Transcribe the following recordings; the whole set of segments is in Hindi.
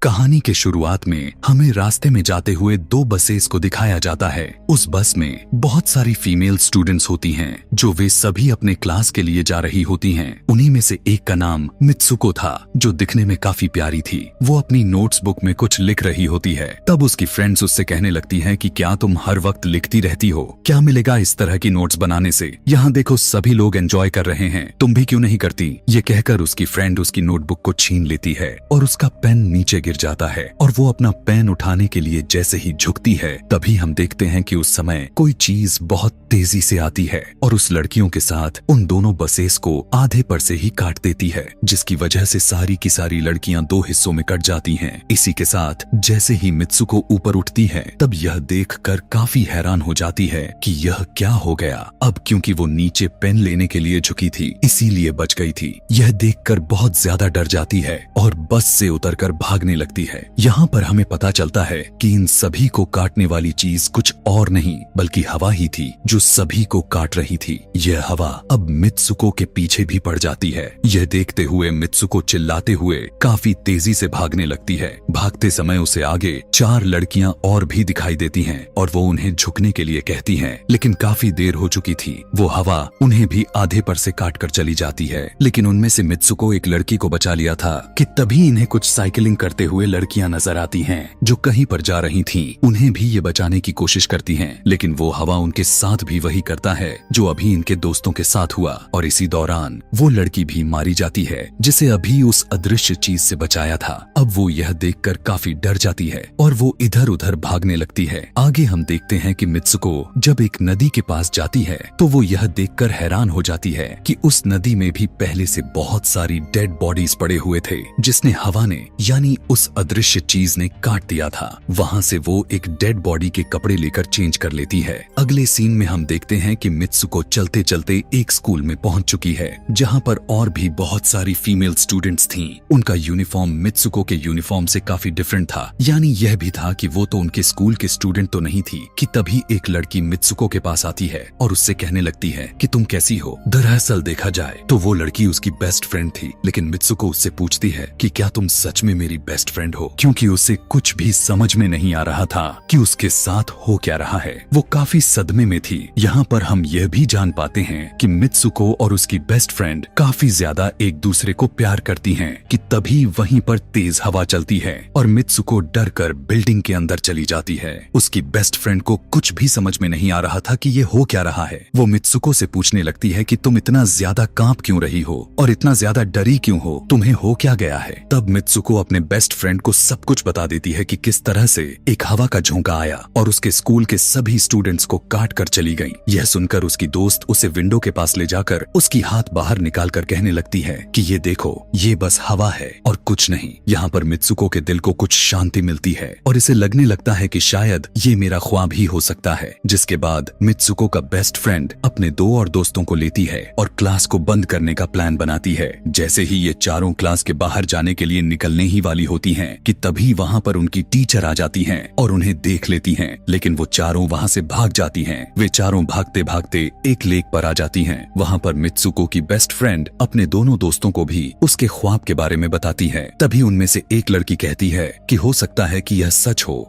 कहानी के शुरुआत में हमें रास्ते में जाते हुए दो बसेस को दिखाया जाता है। उस बस में बहुत सारी फीमेल स्टूडेंट्स होती हैं, जो वे सभी अपने क्लास के लिए जा रही होती हैं। उन्हीं में से एक का नाम मित्सुको था, जो दिखने में काफी प्यारी थी। वो अपनी नोट्स बुक में कुछ लिख रही होती है। तब उसकी फ्रेंड्स उससे कहने लगती हैं कि क्या तुम हर वक्त लिखती रहती हो? क्या मिलेगा इस तरह की नोट्स बनाने से? यहाँ देखो सभी लोग एंजॉय कर रहे हैं, तुम भी क्यों नहीं करती? ये कहकर उसकी फ्रेंड उसकी नोटबुक को छीन लेती है और उसका पेन नीचे गिर जाता है और वो अपना पेन उठाने के लिए जैसे ही झुकती है, तभी हम देखते हैं कि उस समय कोई चीज बहुत तेजी से आती है और उस लड़कियों के साथ उन दोनों बसेस को आधे पर से ही काट देती है, जिसकी वजह से सारी की सारी लड़कियां दो हिस्सों में कट जाती हैं। इसी के साथ जैसे ही मित्सुको ऊपर उठती है, तब यह देखकर काफी हैरान हो जाती है कि यह क्या हो गया। अब क्योंकि वो नीचे पेन लेने के लिए झुकी थी, इसीलिए बच गई थी। यह देखकर बहुत ज्यादा डर जाती है और बस से उतरकर भागने लगती है। यहाँ पर हमें पता चलता है कि इन सभी को काटने वाली चीज कुछ और नहीं बल्कि हवा ही थी, जो सभी को काट रही थी। यह हवा अब मित्सुको के पीछे भी पड़ जाती है। यह देखते हुए मित्सुको चिल्लाते हुए काफी तेजी से भागने लगती है। भागते समय उसे आगे 4 लड़कियां और भी दिखाई देती हैं और वो उन्हें झुकने के लिए कहती हैं, लेकिन काफी देर हो चुकी थी। वो हवा उन्हें भी आधे पर से काट कर चली जाती है। लेकिन उनमें से मित्सुको एक लड़की को बचा लिया था कि तभी इन्हें कुछ साइकिलिंग करते हुए लड़कियां नजर आती हैं, जो कहीं पर जा रही थीं। उन्हें भी ये बचाने की कोशिश करती हैं, लेकिन वो हवा उनके साथ भी वही करता है जो अभी इनके दोस्तों के साथ हुआ। और इसी दौरान वो लड़की भी मारी जाती है, जिसे अभी उस अदृश्य चीज से बचाया था। अब वो यह देखकर काफी डर जाती है और वो इधर उधर भागने लगती है। आगे हम देखते हैं कि मित्सुको जब एक नदी के पास जाती है, तो वो यह देखकर हैरान हो जाती है कि उस नदी में भी पहले से बहुत सारी डेड बॉडीज पड़े हुए थे, जिसने हवा ने यानी उस अदृश्य चीज ने काट दिया था। वहाँ से वो एक डेड बॉडी के कपड़े लेकर चेंज कर लेती है। अगले सीन में हम देखते हैं कि मित्सुको चलते चलते एक स्कूल में पहुंच चुकी है, जहाँ पर और भी बहुत सारी फीमेल स्टूडेंट्स थीं। उनका यूनिफॉर्म मित्सुको के यूनिफॉर्म से काफी डिफरेंट था। यानी यह भी था कि वो तो उनके स्कूल के स्टूडेंट तो नहीं थी कि तभी एक लड़की मित्सुको के पास आती है और उससे कहने लगती है कि तुम कैसी हो? दरअसल देखा जाए तो वो लड़की उसकी बेस्ट फ्रेंड थी, लेकिन मित्सुको उससे पूछती है कि क्या तुम सच में मेरी बेस्ट फ्रेंड हो, क्योंकि उसे कुछ भी समझ में नहीं आ रहा था कि उसके साथ हो क्या रहा है। वो काफी सदमे में थी। यहाँ पर हम यह भी जान पाते हैं कि मित्सुको और उसकी बेस्ट फ्रेंड काफी ज्यादा एक दूसरे को प्यार करती हैं कि तभी वहीं पर तेज हवा चलती है और मित्सुको डर कर बिल्डिंग के अंदर चली जाती है। उसकी बेस्ट फ्रेंड को कुछ भी समझ में नहीं आ रहा था कि ये हो क्या रहा है। वो मित्सुको से पूछने लगती है कि तुम इतना ज्यादा कांप क्यों रही हो और इतना ज्यादा डरी क्यों हो, तुम्हें हो क्या गया है? तब मित्सुको अपने बेस्ट फ्रेंड को सब कुछ बता देती है कि किस तरह से एक हवा का झोंका आया और उसके स्कूल के सभी स्टूडेंट्स को काट कर चली गई। यह सुनकर उसकी दोस्त उसे विंडो के पास ले जाकर उसकी हाथ बाहर निकाल कर कहने लगती है कि ये देखो, ये बस हवा है और कुछ नहीं। यहाँ पर मित्सुको के दिल को कुछ शांति मिलती है और इसे लगने लगता है कि शायद ये मेरा ख्वाब ही हो सकता है। जिसके बाद मित्सुको का बेस्ट फ्रेंड अपने 2 और दोस्तों को लेती है और क्लास को बंद करने का प्लान बनाती है। जैसे ही ये चारों क्लास के बाहर जाने के लिए निकलने ही वाली होती हैं कि तभी वहाँ पर उनकी टीचर आ जाती हैं और उन्हें देख लेती हैं, लेकिन वो चारों वहाँ से भाग जाती हैं। वे चारों भागते भागते एक लेक पर आ जाती हैं। वहाँ पर मित्सुको की बेस्ट फ्रेंड अपने दोनों दोस्तों को भी उसके ख्वाब के बारे में बताती है। तभी उनमें से एक लड़की कहती है कि हो सकता है कि यह सच हो,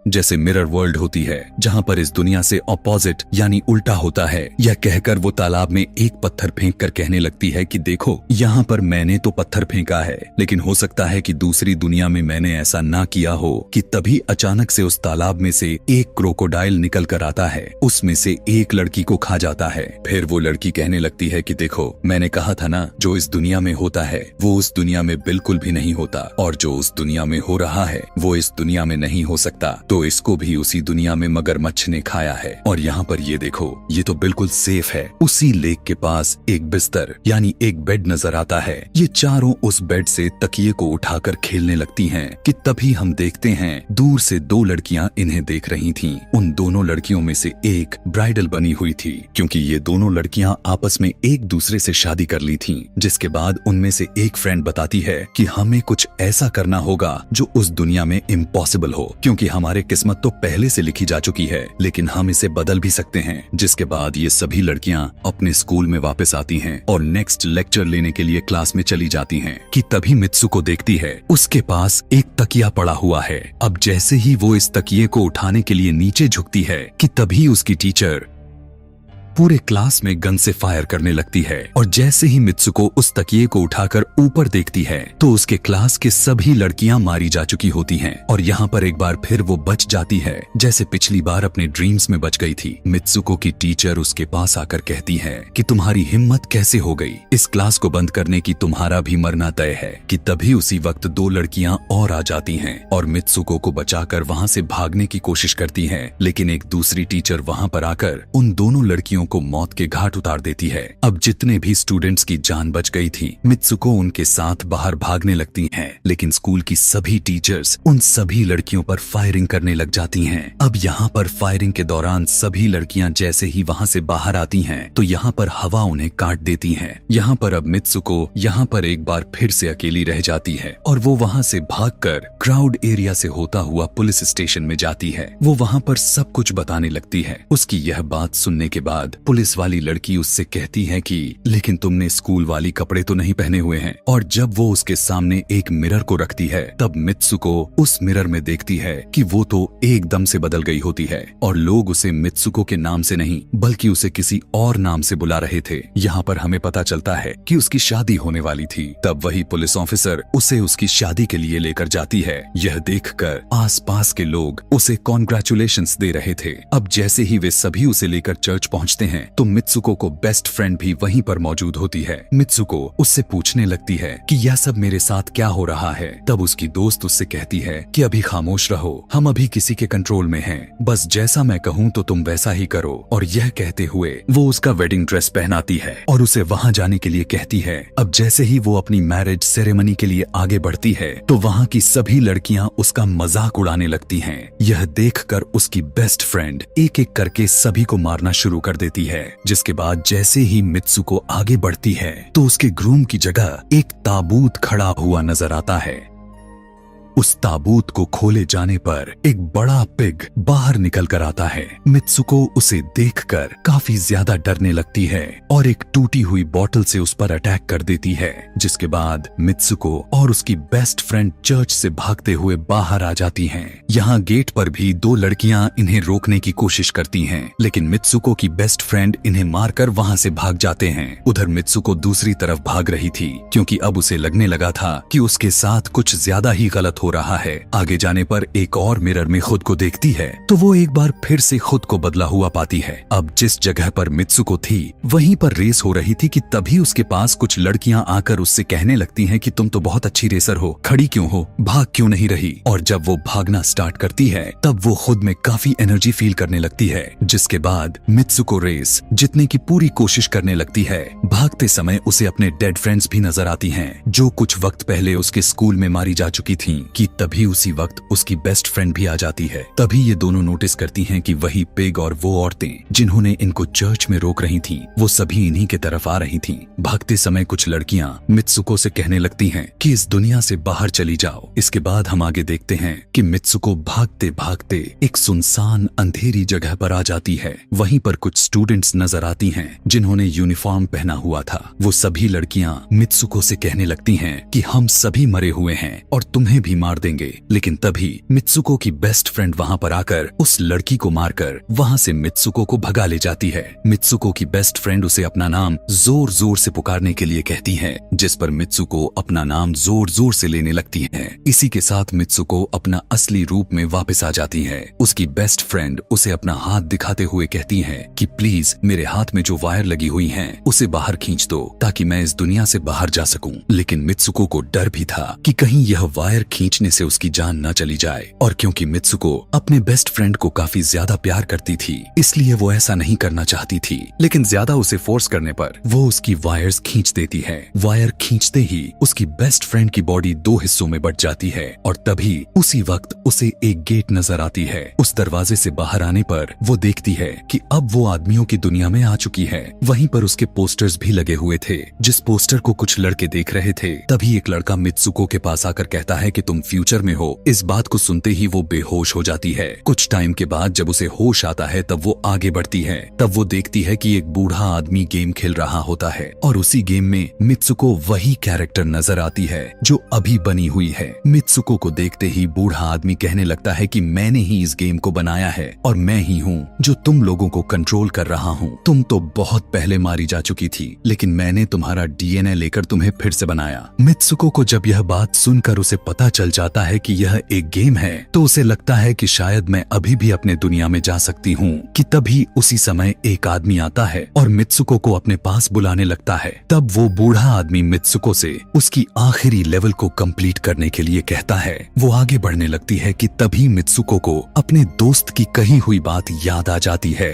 जैसे मिरर वर्ल्ड होती है जहाँ पर इस दुनिया से ऑपोजिट यानी उल्टा होता है। यह कहकर वो तालाब में एक पत्थर फेंक कर कहने लगती है कि देखो, यहाँ पर मैंने तो पत्थर फेंका है, लेकिन हो सकता है कि दूसरी दुनिया में मैंने ऐसा ना किया हो। कि तभी अचानक से उस तालाब में से एक क्रोकोडाइल निकल कर आता है, उसमें से एक लड़की को खा जाता है। फिर वो लड़की कहने लगती है कि देखो, मैंने कहा था ना, जो इस दुनिया में होता है वो उस दुनिया में बिल्कुल भी नहीं होता, और जो उस दुनिया में हो रहा है वो इस दुनिया में नहीं हो सकता। तो इसको भी उसी दुनिया में मगरमच्छ ने खाया है। और यहाँ पर ये देखो, ये तो बिल्कुल सेफ है। उसी लेक के पास एक बिस्तर यानी एक बेड नजर आता है। ये चारों उस बेड से तकिए को उठाकर खेलने लगती हैं कि तभी हम देखते हैं दूर से 2 लड़कियां इन्हें देख रही थीं। उन दोनों लड़कियों में से एक ब्राइडल बनी हुई थी, क्योंकि ये दोनों लड़कियां आपस में एक दूसरे से शादी कर ली थीं। जिसके बाद उनमें से एक फ्रेंड बताती है कि हमें कुछ ऐसा करना होगा जो उस दुनिया में इम्पॉसिबल हो, क्योंकि हमारे किस्मत तो पहले से लिखी जा चुकी है, लेकिन हम इसे बदल भी सकते हैं। जिसके बाद ये सभी लड़कियां अपने स्कूल में वापस आती हैं और नेक्स्ट लेक्चर लेने के लिए क्लास में चली जाती हैं कि तभी मित्सुको देखती है उसके पास एक तकिया पड़ा हुआ है। अब जैसे ही वो इस तकिए को उठाने के लिए नीचे झुकती है कि तभी उसकी टीचर पूरे क्लास में गन से फायर करने लगती है और जैसे ही मित्सुको उस तकिए को उठाकर ऊपर देखती है तो उसके क्लास के सभी लड़कियां मारी जा चुकी होती हैं और यहाँ पर एक बार फिर वो बच जाती है जैसे पिछली बार अपने ड्रीम्स में बच गई थी। मित्सुको की टीचर उसके पास आकर कहती है कि तुम्हारी हिम्मत कैसे हो गई, इस क्लास को बंद करने की, तुम्हारा भी मरना तय है। कि तभी उसी वक्त दो लड़कियां और आ जाती हैं और मित्सुको को बचाकर वहाँ से भागने की कोशिश करती हैं, लेकिन एक दूसरी टीचर वहाँ पर आकर उन दोनों लड़कियों को मौत के घाट उतार देती है। अब जितने भी स्टूडेंट्स की जान बच गई थी, मित्सुको उनके साथ बाहर भागने लगती हैं, लेकिन स्कूल की सभी टीचर्स उन सभी लड़कियों पर फायरिंग करने लग जाती हैं। अब यहाँ पर फायरिंग के दौरान सभी लड़कियां जैसे ही वहाँ से बाहर आती हैं तो यहाँ पर हवा उन्हें काट देती है। यहाँ पर अब मित्सुको यहाँ पर एक बार फिर से अकेली रह जाती है और वो वहाँ से भागकर क्राउड एरिया से होता हुआ पुलिस स्टेशन में जाती है। वो वहाँ पर सब कुछ बताने लगती है। उसकी यह बात सुनने के बाद पुलिस वाली लड़की उससे कहती है कि लेकिन तुमने स्कूल वाली कपड़े तो नहीं पहने हुए हैं। और जब वो उसके सामने एक मिरर को रखती है तब मित्सुको उस मिरर में देखती है कि वो तो एकदम से बदल गई होती है और लोग उसे मित्सुको के नाम से नहीं बल्कि उसे किसी और नाम से बुला रहे थे। यहाँ पर हमें पता चलता है कि उसकी शादी होने वाली थी। तब वही पुलिस ऑफिसर उसे उसकी शादी के लिए लेकर जाती है। यह देखकर आसपास के लोग उसे कॉन्ग्रेचुलेशंस दे रहे थे। अब जैसे ही वे सभी उसे लेकर चर्च पहुंचते हैं तो मित्सुको को बेस्ट फ्रेंड भी वहीं पर मौजूद होती है। मित्सुको उससे पूछने लगती है कि यह सब मेरे साथ क्या हो रहा है। तब उसकी दोस्त उससे कहती है कि अभी खामोश रहो, हम अभी किसी के कंट्रोल में हैं, बस जैसा मैं कहूँ तो तुम वैसा ही करो। और यह कहते हुए वो उसका वेडिंग ड्रेस पहनाती है और उसे वहाँ जाने के लिए कहती है। अब जैसे ही वो अपनी मैरिज सेरेमनी के लिए आगे बढ़ती है तो वहाँ की सभी लड़कियाँ उसका मजाक उड़ाने लगती हैं। यह देखकर उसकी बेस्ट फ्रेंड एक एक करके सभी को मारना शुरू कर देती है। जिसके बाद जैसे ही मित्सुको आगे बढ़ती है तो उसके ग्रूम की जगह एक ताबूत खड़ा हुआ नजर आता है। उस ताबूत को खोले जाने पर एक बड़ा पिग बाहर निकल कर आता है। मित्सुको उसे देखकर काफी ज्यादा डरने लगती है और एक टूटी हुई बोतल से उस पर अटैक कर देती है। जिसके बाद मित्सुको और उसकी बेस्ट फ्रेंड चर्च से भागते हुए बाहर आ जाती हैं। यहाँ गेट पर भी दो लड़कियां इन्हें रोकने की कोशिश करती हैं, लेकिन मित्सुको की बेस्ट फ्रेंड इन्हें मारकर वहाँ से भाग जाते हैं। उधर मित्सुको दूसरी तरफ भाग रही थी क्योंकि अब उसे लगने लगा था कि उसके साथ कुछ ज्यादा ही गलत हो रहा है। आगे जाने पर एक और मिरर में खुद को देखती है तो वो एक बार फिर से खुद को बदला हुआ पाती है। अब जिस जगह पर मित्सुको थी वहीं पर रेस हो रही थी कि तभी उसके पास कुछ लड़कियां आकर उससे कहने लगती हैं कि तुम तो बहुत अच्छी रेसर हो, खड़ी क्यों हो, भाग क्यों नहीं रही। और जब वो भागना स्टार्ट करती है तब वो खुद में काफी एनर्जी फील करने लगती है। जिसके बाद मित्सुको रेस जीतने की पूरी कोशिश करने लगती है। भागते समय उसे अपने डेड फ्रेंड्स भी नजर आती हैं जो कुछ वक्त पहले उसके स्कूल में मारी जा चुकी थीं। कि तभी उसी वक्त उसकी बेस्ट फ्रेंड भी आ जाती है। तभी ये दोनों नोटिस करती हैं कि वही पिग और वो औरतें जिन्होंने इनको चर्च में रोक रही थीं, वो सभी इन्हीं के तरफ आ रही थीं। भागते समय कुछ लड़कियां मित्सुको से कहने लगती हैं कि इस दुनिया से बाहर चली जाओ। इसके बाद हम आगे देखते हैं कि मित्सुको भागते भागते एक सुनसान अंधेरी जगह पर आ जाती है। वहीं पर कुछ स्टूडेंट्स नजर आती हैं जिन्होंने यूनिफॉर्म पहना हुआ था। वो सभी लड़कियां मित्सुको से कहने लगती हैं कि हम सभी मरे हुए हैं और तुम्हें भी मार देंगे। लेकिन तभी मित्सुको की बेस्ट फ्रेंड वहां पर आकर उस लड़की को मारकर वहां से मित्सुको को भगा ले जाती है। मित्सुको की बेस्ट फ्रेंड उसे अपना नाम जोर जोर से पुकारने के लिए कहती है, जिस पर मित्सुको अपना नाम जोर जोर से लेने लगती है। इसी के साथ मित्सुको अपना असली रूप में वापस आ जाती है। उसकी बेस्ट फ्रेंड उसे अपना हाथ दिखाते हुए कहती है कि प्लीज मेरे हाथ में जो वायर लगी हुई हैं उसे बाहर खींच दो ताकि मैं इस दुनिया से बाहर जा सकूं। लेकिन मित्सुको को डर भी था कि कहीं यह वायर खींचने से उसकी जान न चली जाए। और क्योंकि मित्सुको अपने बेस्ट फ्रेंड को काफी ज्यादा प्यार करती थी इसलिए वो ऐसा नहीं करना चाहती थी, लेकिन ज्यादा उसे फोर्स करने पर वो उसकी वायर्स खींच देती है। वायर खींचते ही उसकी बेस्ट फ्रेंड की बॉडी दो हिस्सों में बट जाती है और तभी उसी वक्त उसे एक गेट नजर आती है। उस दरवाजे से बाहर आने पर वो देखती है कि अब वो आदमियों की दुनिया में आ चुकी है। वहीं पर उसके पोस्टर्स भी लगे हुए थे। जिस पोस्टर को कुछ लड़के देख रहे थे तभी एक लड़का मित्सुको के पास आकर कहता है कि तुम फ्यूचर में हो। इस बात को सुनते ही वो बेहोश हो जाती है। कुछ टाइम के बाद जब उसे होश आता है तब वो आगे बढ़ती है। तब वो देखती है कि एक बूढ़ा आदमी गेम खेल रहा होता है और उसी गेम में मित्सुको वही कैरेक्टर नजर आती है जो अभी बनी हुई है। मित्सुको को देखते ही बूढ़ा आदमी कहने लगता है कि मैंने ही इस गेम को बनाया है और मैं ही हूँ जो तुम लोगों को कंट्रोल कर रहा हूँ। तुम तो बहुत पहले मारी जा चुकी थी, लेकिन मैंने तुम्हारा डीएनए लेकर तुम्हें फिर से बनाया। मित्सुको को जब यह बात सुनकर उसे पता चल जाता है कि यह एक गेम है तो उसे लगता है कि शायद मैं अभी भी अपने दुनिया में जा सकती हूँ कि तभी उसी समय एक आदमी आता है और मित्सुको को अपने पास बुलाने लगता है। तब वो बूढ़ा आदमी मित्सुको से उसकी आखिरी लेवल को कंप्लीट करने के लिए कहता है। वो आगे बढ़ने लगती है कि तभी मित्सुको को अपने दोस्त की कही हुई बात याद आ जाती है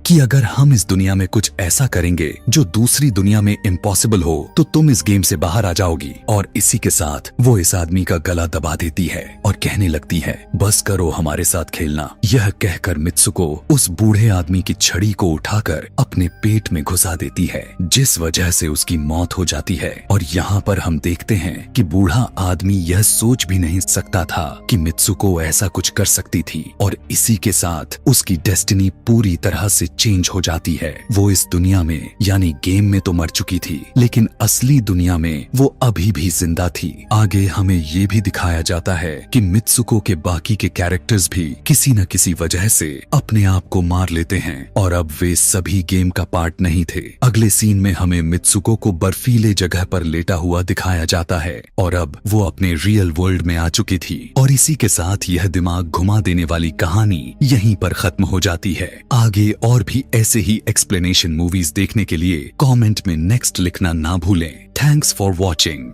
कि अगर हम इस दुनिया में कुछ ऐसा करेंगे जो दूसरी दुनिया में इम्पॉसिबल हो तो तुम इस गेम से बाहर आ जाओगी। और इसी के साथ वो इस आदमी का गला दबा देती है और कहने लगती है बस करो हमारे साथ खेलना। यह कहकर मित्सुको उस बूढ़े आदमी की छड़ी को उठाकर अपने पेट में घुसा देती है, जिस वजह से उसकी मौत हो जाती है। और यहाँ पर हम देखते हैं कि बूढ़ा आदमी यह सोच भी नहीं सकता था कि मित्सुको ऐसा कुछ कर सकती थी और इसी के साथ उसकी डेस्टिनी पूरी तरह से चेंज हो जाती है। वो इस दुनिया में यानी गेम में तो मर चुकी थी, लेकिन असली दुनिया में वो अभी भी जिंदा थी। आगे हमें ये भी दिखाया जाता है कि मित्सुको के बाकी के कैरेक्टर्स भी किसी न किसी वजह से अपने आप को मार लेते हैं और अब वे सभी गेम का पार्ट नहीं थे। अगले सीन में हमें मित्सुको को बर्फीले जगह पर लेटा हुआ दिखाया जाता है और अब वो अपने रियल वर्ल्ड में आ चुकी थी। और इसी के साथ यह दिमाग घुमा देने वाली कहानी यहीं पर खत्म हो जाती है। आगे और भी ऐसे ही एक्सप्लेनेशन मूवीज देखने के लिए कमेंट में नेक्स्ट लिखना ना भूलें। Thanks for watching.